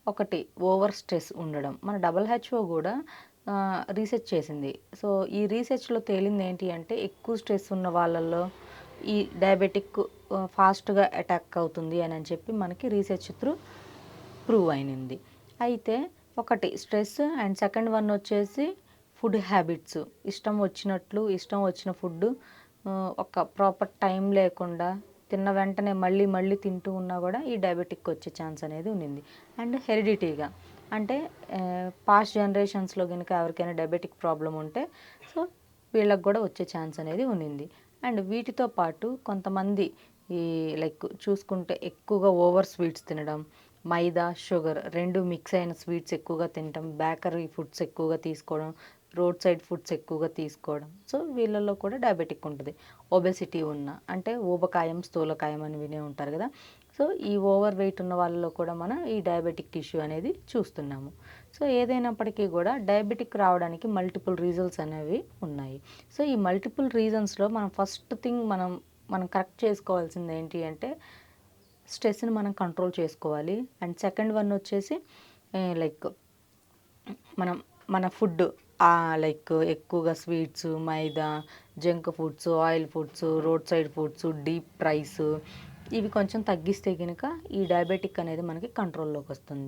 ఒకటి over stress ఉండడం. మన WHO గూడా రీసెర్చ్ చేసింది. సో, ఈ రీసెర్చ్‌లో తేలింది ఏంటి అంటే, ఎక్కువ స్ట్రెస్ ఉన్న వాళ్ళలో ఈ డయాబెటిక్ ఫాస్ట్‌గా అటాక్ అవుతుంది అని చెప్పి మనకి రీసెర్చ్ ప్రూవ్ అయినింది. అయితే ఒకటి స్ట్రెస్ అండ్ సెకండ్ వన్ వచ్చేసి ఫుడ్ హ్యాబిట్స్. ఇష్టం వచ్చినట్లు, ఇష్టం వచ్చిన ఫుడ్డు ఒక ప్రాపర్ టైం లేకుండా తిన్న వెంటనే మళ్ళీ మళ్ళీ తింటూ ఉన్నా కూడా ఈ డయాబెటిక్ వచ్చే ఛాన్స్ అనేది ఉన్నింది. అండ్ హెరిడిటీగా అంటే పాస్ట్ జనరేషన్స్‌లో గనుక ఎవరికైనా డయాబెటిక్ ప్రాబ్లమ్ ఉంటే సో వీళ్ళకి కూడా వచ్చే ఛాన్స్ అనేది ఉన్నింది. అండ్ వీటితో పాటు కొంతమంది ఈ లైక్ చూసుకుంటే ఎక్కువగా ఓవర్ స్వీట్స్ తినడం, మైదా, షుగర్ 2 మిక్స్ అయిన స్వీట్స్ ఎక్కువగా తినటం, బేకరీ ఫుడ్స్ ఎక్కువగా తీసుకోవడం, రోడ్ సైడ్ ఫుడ్స్ ఎక్కువగా తీసుకోవడం. సో వీళ్ళలో కూడా డయాబెటిక్ ఉంటుంది. ఒబెసిటీ ఉన్న అంటే ఊబకాయం, స్థూలకాయం అని వినే ఉంటారు కదా! సో ఈ ఓవర్ వెయిట్ ఉన్న వాళ్ళలో కూడా మనం ఈ డయాబెటిక్ ఇష్యూ అనేది చూస్తున్నాము. సో ఏదైనప్పటికీ కూడా డయాబెటిక్ రావడానికి మల్టిపుల్ రీజన్స్ అనేవి ఉన్నాయి. సో ఈ మల్టిపుల్ రీజన్స్‌లో మనం ఫస్ట్ థింగ్ మనం కరెక్ట్ చేసుకోవాల్సింది ఏంటి అంటే స్ట్రెస్‌ని మనం కంట్రోల్ చేసుకోవాలి. అండ్ సెకండ్ వన్ వచ్చేసి లైక్ మనం మన ఫుడ్ లైక్ ఎక్కువగా sweets, maida, junk foods, oil foods, road side foods, deep fries ఇవి కొంచెం తగ్గిస్తే గనుక ఈ డయాబెటిక్ అనేది మనకి కంట్రోల్‌లోకి వస్తుంది.